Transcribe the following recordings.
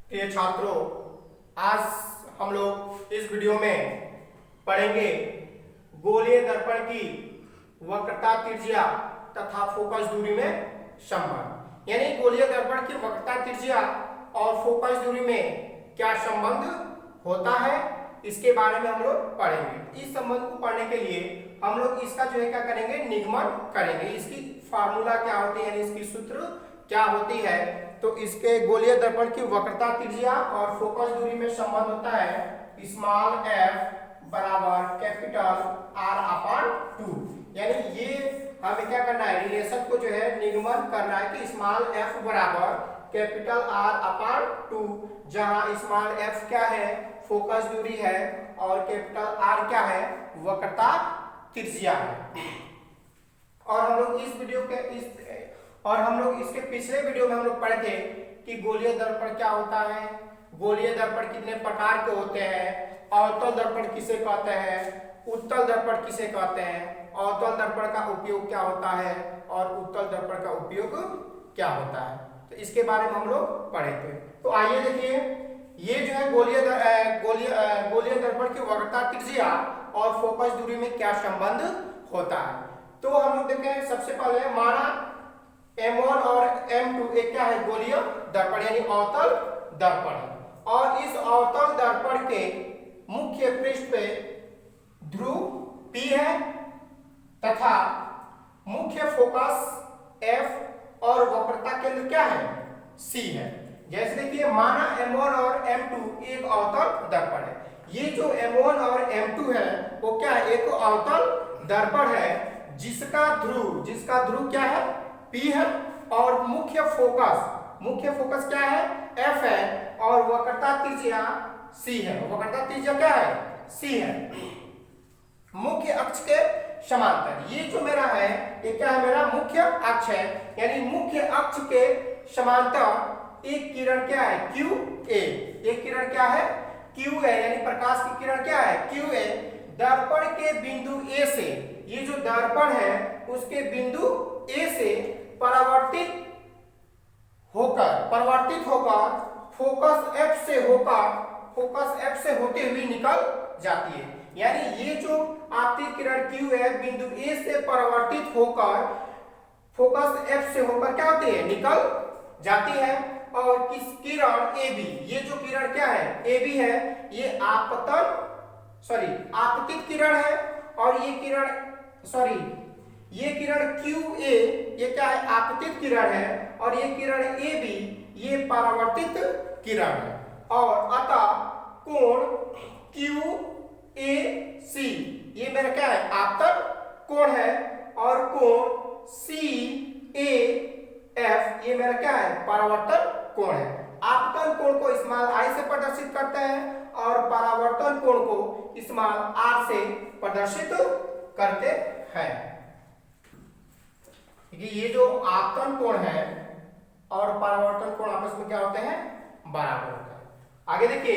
प्रिय छात्रों, आज हम लोग इस वीडियो में पढ़ेंगे गोलीय दर्पण की वक्रता, त्रिज्या तथा फोकस दूरी में संबंध। यानी गोलीय दर्पण की वक्रता, त्रिज्या और फोकस दूरी में क्या संबंध होता है, इसके बारे में हम लोग पढ़ेंगे। इस संबंध को पढ़ने के लिए हम लोग इसका जो है क्या करेंगे, निगमन करेंगे। इसकी फार्मूला क्या होती है, यानी इसकी सूत्र क्या होती है। तो इसके गोलीय दर्पण की वक्रता, त्रिज्या और फोकस दूरी में संबंध होता है स्मॉल f बराबर कैपिटल R अपान 2। यानी ये हमें क्या करना है, रिलेशन को जो है निगमन करना है कि स्मॉल f बराबर कैपिटल R अपान 2, जहां स्मॉल f क्या है, फोकस दूरी है, और कैपिटल R क्या है, वक्रता त्रिज्या है। और हम लोग इसके पिछले वीडियो में हम लोग पढ़े थे कि गोलीय दर्पण क्या होता है, गोलीय दर्पण कितने प्रकार के होते हैं, अवतल दर्पण किसे कहते हैं, उत्तल दर्पण किसे कहते हैं, अवतल दर्पण का उपयोग क्या होता है और उत्तल दर्पण का उपयोग क्या होता है। तो इसके बारे में हम लोग पढ़े थे। तो आइए देखिए, ये जो है गोलीय दर्पण की वक्रता, त्रिज्या और फोकस दूरी में क्या संबंध होता है। तो हम लोग देखें, सबसे पहले माना M1 और M2 एक क्या है, गोलीय दर्पण यानी अवतल दर्पण है। और इस अवतल दर्पण के मुख्य पृष्ठ पे ध्रुव P है तथा मुख्य फोकस F और वक्रता केंद्र क्या है, C है। जैसे देखिए, माना M1 और M2 एक अवतल दर्पण है। ये जो M1 और M2 है वो क्या है, एक अवतल दर्पण है जिसका ध्रुव क्या है, P है, और मुख्य फोकस क्या है, F है, और वक्रता त्रिज्या C है। वक्रता त्रिज्या क्या है, C है। मुख्य अक्ष के समांतर ये जो मेरा है, ये क्या है, मेरा मुख्य अक्ष है। यानी मुख्य अक्ष के समांतर एक किरण क्या है, QA। एक किरण क्या है, QA, यानी प्रकाश की किरण क्या है, QA। दर्पण के बिंदु A से, ये जो दर्पण है उसके बिंदु A से परावर्तित होकर फोकस F से होते हुए निकल जाती है। यानी ये जो आपतित किरण Q है, बिंदु A से परावर्तित होकर फोकस F से होकर क्या होती है, निकल जाती है। और किस किरण AB, ये जो किरण क्या है, AB है, ये आपतित किरण है। और ये किरण QA ये क्या है, आपतित किरण है, और ये किरण AB ये परावर्तित किरण है। और अतः कोण QAC ये मेरा क्या है, आपतन कोण है, और कोण CAF ये मेरा क्या है, परावर्तन कोण है। आपतन कोण को स्मॉल I से प्रदर्शित करते हैं और परावर्तन कोण को स्मॉल r से प्रदर्शित करते हैं। ये जो आपतन कोण है और परावर्तन कोण आपस में क्या होते हैं, बराबर होते हैं। आगे देखिए,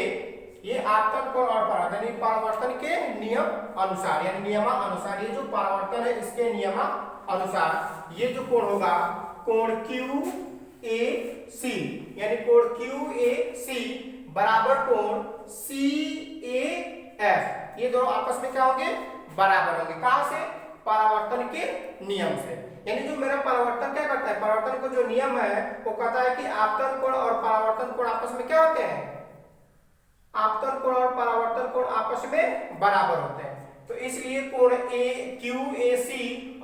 ये आपतन कोण और परावर्तन के नियम अनुसार, यानी नियमानुसार, ये जो परावर्तन है इसके नियमानुसार ये जो कोण होगा, कोण QAC, यानी कोण QAC बराबर कोण CAF, ये दोनों आपस में क्या होंगे, बराबर होंगे। कहां से, परावर्तन के नियम से। यानी जो मेरा परावर्तन क्या करता है, परावर्तन को जो नियम है वो कहता है कि आपतन कोण और परावर्तन कोण आपस में क्या होते हैं, आपतन कोण और परावर्तन कोण आपस में बराबर होते हैं। तो इसलिए कोण QAC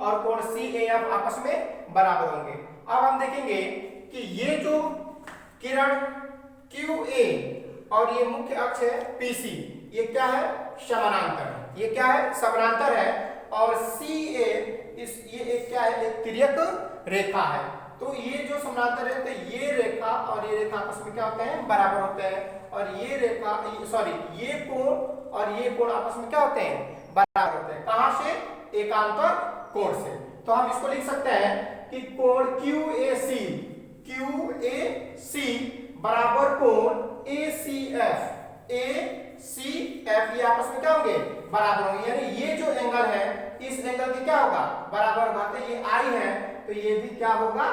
और कोण CAF आपस में बराबर होंगे। अब हम देखेंगे कि ये जो किरण QA और ये मुख्य अक्ष है PC, ये क्या है, समानांतर है। ये क्या है, समानांतर है। और CA ये एक क्या है, एक तिर्यक रेखा है। तो ये जो समानांतर है, तो ये रेखा और ये रेखा आपस में क्या होते हैं, बराबर होते हैं। और ये कोण और ये कोण आपस में क्या होते हैं, बराबर होते हैं। कहां से, एकांतर कोण से। तो हम इसको लिख सकते हैं कि कोण QAC बराबर कोण ACF ये आपस में क्या होंगे, बराबर होंगे। यानी ये जो एंगल है इस एंगल के क्या होगा, बराबर होगा। तो ये I है, तो ये भी क्या होगा,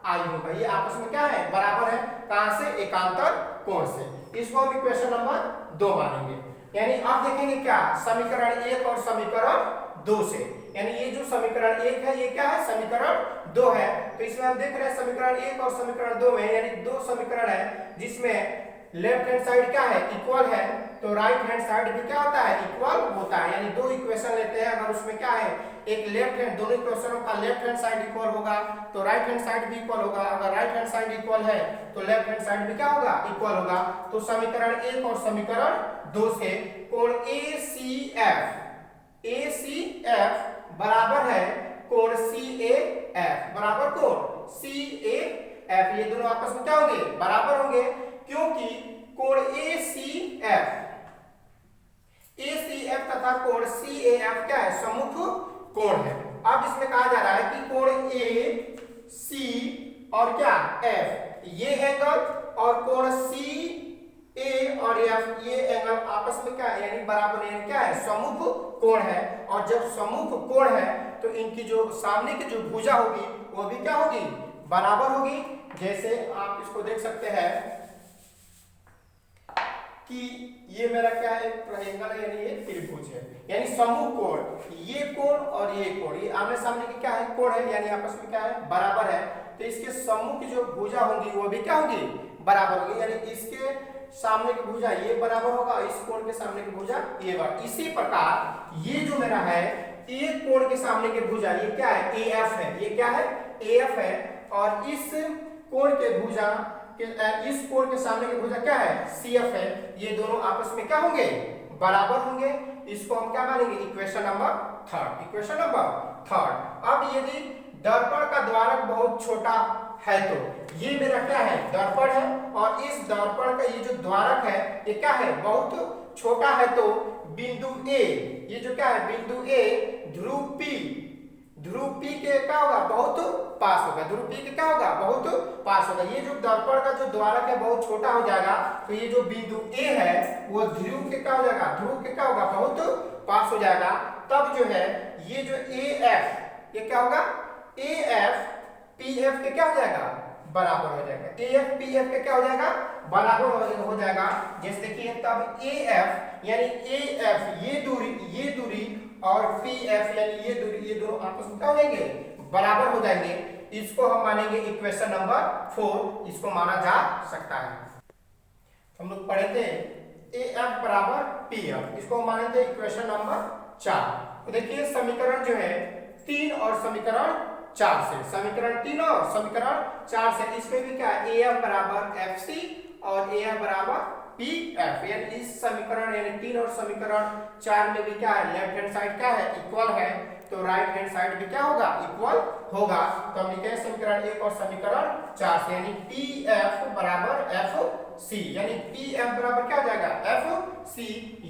I होगा। ये आपस में क्या है, बराबर है। कहां से, एकांतर कोण से। इसको हम इक्वेशन नंबर 2 मानेंगे। यानी अब देखेंगे क्या, समीकरण 1 और समीकरण 2 से, यानी ये जो समीकरण 1 है ये क्या है, समीकरण 2 है। तो इसमें हम देख रहे हैं समीकरण 1 और समीकरण 2 में, यानी दो समीकरण है जिसमें लेफ्ट हैंड साइड क्या है, इक्वल है, तो राइट हैंड साइड भी क्या होता है, इक्वल होता है। यानी दो इक्वेशन लेते हैं, अगर उसमें क्या है, एक लेफ्ट हैंड, दोनों इक्वेशनों का लेफ्ट हैंड साइड इक्वल होगा तो राइट हैंड साइड भी इक्वल होगा, अगर राइट हैंड साइड इक्वल है तो लेफ्ट हैंड साइड भी क्या होगा, इक्वल होगा। तो समीकरण 1 और समीकरण 2 से कोण ACF बराबर है कोण CAF, बराबर कोण CAF, ये दोनों आपस में क्या होंगे, बराबर होंगे, क्योंकि कोण ACF तथा कोण CAF क्या है, सम्मुख कोण है। अब इसमें कहा जा रहा है कि कोण AC और क्या F ये एंगल और कोण CA और F ये एंगल आपस में क्या है, यानी बराबर, यानी क्या है, सम्मुख कोण है। और जब सम्मुख कोण है तो इनकी जो सामने की जो भुजा होगी वो भी क्या होगी, बराबर होगी। जैसे आप इसको देख सकते हैं कि ये मेरा क्या है, ट्रायंगल है, यानी ये त्रिभुज है, यानी समूह कोण, ये कोण और ये कोण, ये आमने सामने की क्या है, कोण है, यानी आपस में क्या है, बराबर है। तो इसके समूह की जो भुजा होगी वो भी क्या होगी, बराबर होगी, यानी इसके सामने की भुजा ये बराबर होगा, इस कोण के सामने की भुजा ये बराबर। इसी प्रकार ये जो मेरा है, एक कोण के सामने की भुजा ये क्या है, AF है, ये क्या है, AF है, और इस कोण के भुजा इस कोण के सामने की भुजा क्या है, CF है, ये दोनों आपस में क्या होंगे, बराबर होंगे। इसको हम क्या मानेंगे, इक्वेशन नंबर 3, इक्वेशन नंबर 3। अब यदि दर्पण का द्वारक बहुत छोटा है तो ये मेरा क्या है, दर्पण है, और इस दर्पण का ये जो द्वारक है ये क्या है, बहुत छोटा है, तो बिंदु A, ये जो क्या है, बिंदु A ध्रुव P के क्या होगा, बहुत पास होगा, ध्रुव P के क्या होगा, बहुत पास होगा। ये जो दर्पण का जो द्वारक है बहुत छोटा हो जाएगा, तो ये जो बिंदु A है वो ध्रुव के क्या हो जाएगा, ध्रुव के क्या होगा, बहुत पास हो जाएगा। तब जो है ये जो AF ये क्या होगा, AF PF के क्या हो जाएगा, बराबर हो जाएगा, AF PF के क्या हो जाएगा, बराबर हो जाएगा। जैसे देखिए तब AF यानी AF ये दूरी और PF यानी ये दूरी, ये दोनों आपस में क्या हो जाएंगे, बराबर हो जाएंगे। इसको हम मानेंगे इक्वेशन नंबर 4, इसको माना जा सकता है। हम लोग पढ़े थे AF बराबर PF, इसको माने थे इक्वेशन नंबर 4। तो देखिए समीकरण जो है 3 और समीकरण 4 से, समीकरण 3 और समीकरण 4 से, इसमें भी क्या है, AF बराबर FC और AF बराबर PF, यानी इस समीकरण यानी 3 और समीकरण 4 में भी क्या है, लेफ्ट हैंड साइड क्या है, इक्वल है, तो राइट हैंड साइड भी क्या होगा, इक्वल होगा। तो हम लिखेंगे समीकरण 1 और समीकरण 4 से, यानी PF बराबर FC, यानी PF बराबर क्या हो जाएगा, FC।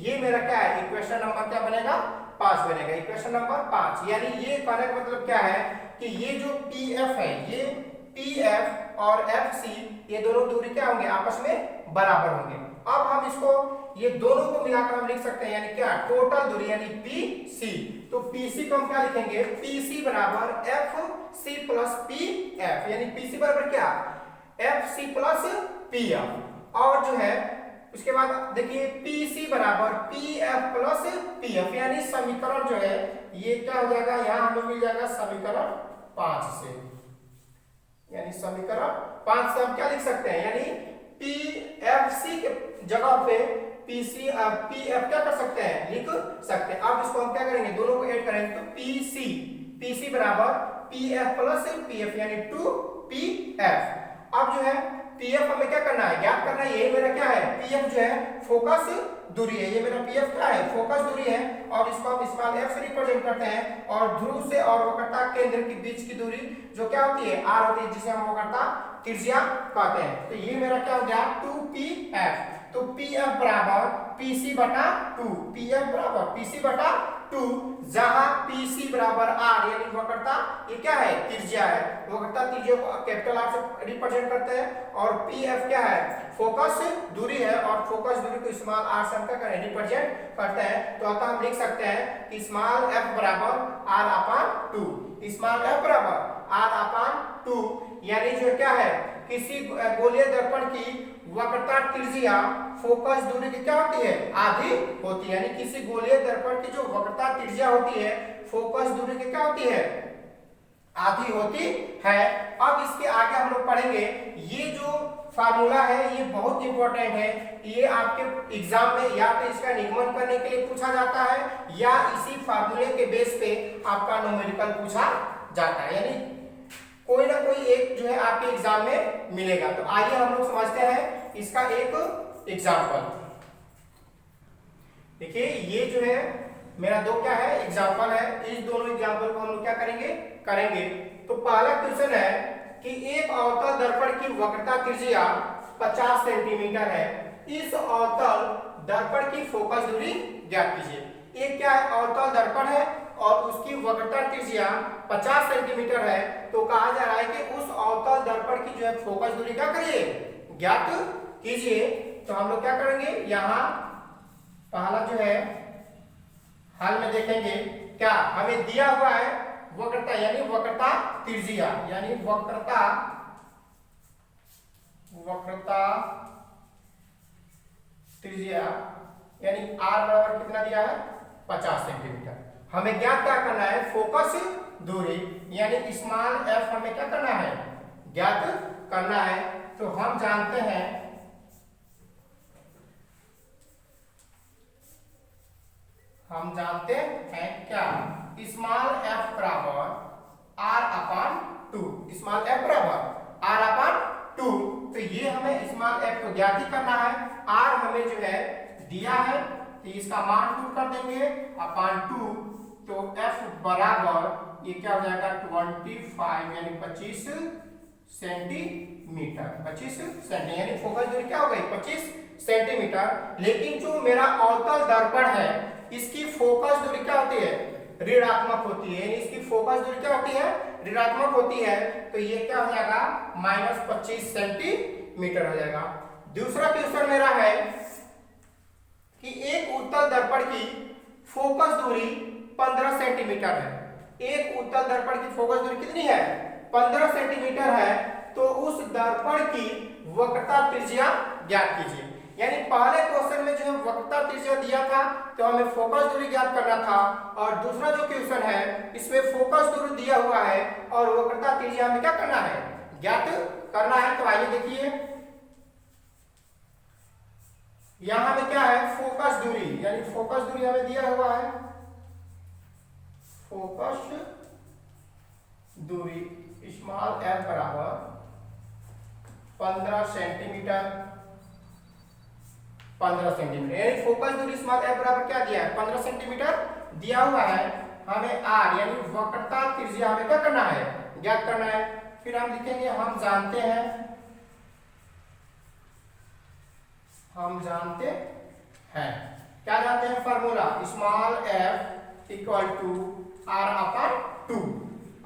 ये मेरा क्या है, इक्वेशन नंबर क्या बनेगा, 5 बनेगा, इक्वेशन नंबर 5। यानी ये कहने का मतलब क्या है कि ये जो PF है, ये PF और FC ये दोनों दूरी क्या होंगे, आपस में बराबर होंगे। अब हम इसको ये दोनों को मिलाकर हम लिख सकते हैं, यानी क्या, टोटल दूरी यानी PC। तो PC को हम क्या लिखेंगे, PC बराबर FC प्लस PF, यानी PC बराबर क्या, FC प्लस PF। और जो है उसके बाद देखिए PC बराबर PF प्लस PF, यानी समीकरण जो है ये क्या हो जाएगा, यहाँ हमें मिल जाएगा समीकरण 5 से, यानी समीकरण 5 से हम क्या लिख सकते हैं, यानी PFC के जगह पे PF क्या कर सकते हैं, लिख सकते हैं। अब इसको हम क्या करेंगे, दोनों को ऐड करेंगे, तो PC बराबर PF प्लस PF यानी 2PF। अब जो है PF हमें क्या करना है, ज्ञात करना है, यही मेरा क्या है, PF जो है फोकस दूरी है, ये मेरा PF क्या है, फोकस दूरी है, और इसको हम स्मॉल f से रिप्रेजेंट करते हैं, और ध्रुव से और वक्रता केंद्र के बीच की दूरी जो क्या होती है, r होती है, जिसे हम वक्रता त्रिज्या कहते हैं। तो ये मेरा क्या हो गया, 2PF। तो PF बराबर PC बटा 2, PF बराबर PC बटा 2, जहां PC बराबर r यानी वक्रता ये क्या है, त्रिज्या है, वक्रता त्रिज्या को कैपिटल R से रिप्रेजेंट करते हैं, और PF क्या है, फोकस दूरी है, और फोकस दूरी को स्मॉल r से हम क्या करें, रिप्रेजेंट करते हैं। तो अतः हम लिख सकते हैं कि स्मॉल f बराबर r/2, स्मॉल f बराबर r/2, यानी जो क्या है किसी गोलीय दर्पण की वक्रता त्रिज्या फोकस दूरी की क्या होती है, आधी होती है। यानी किसी गोलीय दर्पण की जो वक्रता त्रिज्या होती है फोकस दूरी की क्या होती है, आधी होती है। अब इसके आगे हम लोग पढ़ेंगे, ये जो फार्मूला है ये बहुत इंपॉर्टेंट है। ये आपके एग्जाम में या तो इसका निगमन करने के लिए पूछा जाता है या इसी फार्मूले के बेस पे आपका न्यूमेरिकल पूछा जाता है। यानी कोई ना कोई एक जो है आपके एग्जाम में मिलेगा। तो आइए हम लोग समझते हैं इसका एक एग्जाम्पल। देखिए ये जो है मेरा दो क्या है, एग्जाम्पल है। इस दोनों एग्जाम्पल को हम लोग क्या करेंगे। तो पहला क्वेश्चन है कि एक अवतल दर्पण की वक्रता त्रिज्या 50 सेंटीमीटर है, इस अवतल दर्पण की फोकस दूरी ज्ञात कीजिए। एक क्या है, अवतल दर्पण है और उसकी वक्रता त्रिज्या 50 सेंटीमीटर है। तो कहा जा रहा है कि उस अवतल दर्पण की जो है फोकस दूरी क्या करिए, ज्ञात कीजिए। तो हम लोग क्या करेंगे, यहाँ पहला जो है हाल में देखेंगे क्या हमें दिया हुआ है वक्रता, यानी वक्रता त्रिज्या, यानी वक्रता त्रिज्या यानी r बराबर कितना दिया है, 50 सेंटीमीटर। हमें ज्ञात क्या करना है, फोकस दूरी यानी स्मॉल f हमें क्या करना है, ज्ञात करना है। तो हम जानते हैं क्या, स्मॉल f बराबर r/2, स्मॉल f बराबर r/2। तो ये हमें स्मॉल f को ज्ञात ही करना है। r हमें जो है दिया है तो इसका मान 2 कर देंगे अपॉन 2। तो f बराबर ये क्या हो जाएगा 25 यानी 25 सेंटीमीटर, 25 सेंटीमीटर यानी फोकस दूरी क्या हो गई 25 सेंटीमीटर। लेकिन जो मेरा अवतल दर्पण है इसकी फोकस दूरी क्या होती है, ऋणात्मक होती है। यानी इसकी फोकस दूरी क्या होती है, ऋणात्मक होती है। तो ये क्या हो जाएगा -25 सेंटीमीटर हो जाएगा। दूसरा क्वेश्चन मेरा है कि एक उत्तल दर्पण की फोकस दूरी 15 सेंटीमीटर है। एक उत्तल दर्पण की फोकस दूरी कितनी है, 15 सेंटीमीटर है। तो उस दर्पण की वक्रता त्रिज्या ज्ञात कीजिए। यानी पहले क्वेश्चन में जो है वक्रता त्रिज्या दिया था तो हमें फोकस दूरी ज्ञात करना था, और दूसरा जो क्वेश्चन है इसमें फोकस दूरी दिया हुआ है और वक्रता त्रिज्या हमें क्या करना है, ज्ञात करना है। तो आइए देखिए यहां में क्या है, फोकस दूरी यानी फोकस दूरी हमें दिया हुआ है, फोकस दूरी स्मॉल f बराबर 15 सेंटीमीटर, 15 सेंटीमीटर। यानी फोकस दूरी स्मॉल f बराबर क्या दिया है, 15 सेंटीमीटर दिया हुआ है। हमें r यानी वक्रता त्रिज्या हमें क्या करना है, ज्ञात करना है। फिर हम लिखेंगे हम जानते हैं क्या जानते हैं, formula small f equal to r/2,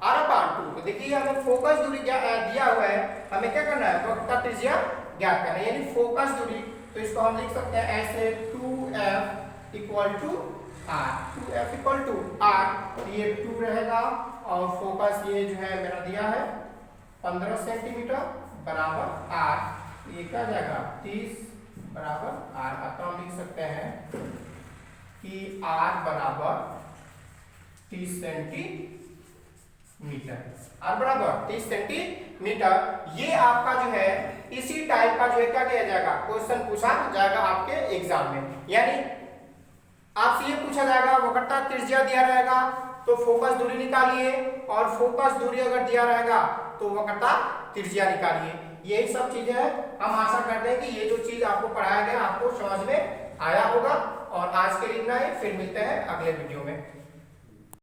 r/2। तो देखिए हमें फोकस दूरी दिया हुआ है, हमें क्या करना है, वक्रता त्रिज्या ज्ञात करना है। यानी फोकस दूरी तो इसको हम लिख सकते हैं ऐसे 2f equal to r, 2f equal to r। ये 2 रहेगा और फोकस ये जो है मेरा दिया है 15 सेंटीमीटर बराबर r, ये क्या जाएगा 30 बराबर r। तो हम लिख सकते हैं कि r बराबर 30 सेंटीमीटर, r बराबर 30 सेंटीमीटर। ये आपका जो है इसी टाइप का जो है क्या किया जाएगा, क्वेश्चन पूछा जाएगा आपके एग्जाम में। यानी आपसे ये पूछा जाएगा वक्रता त्रिज्या दिया रहेगा तो फोकस दूरी निकालिए, और फोकस दूरी अगर दिया रहेगा तो वक्रता त्रिज्या निकालिए। यही सब चीजें हैं। हम आशा करते हैं कि ये जो चीज आपको पढ़ाया गया आपको समझ में आया होगा। और आज के लिए इतना ही, फिर मिलते हैं अगले वीडियो में।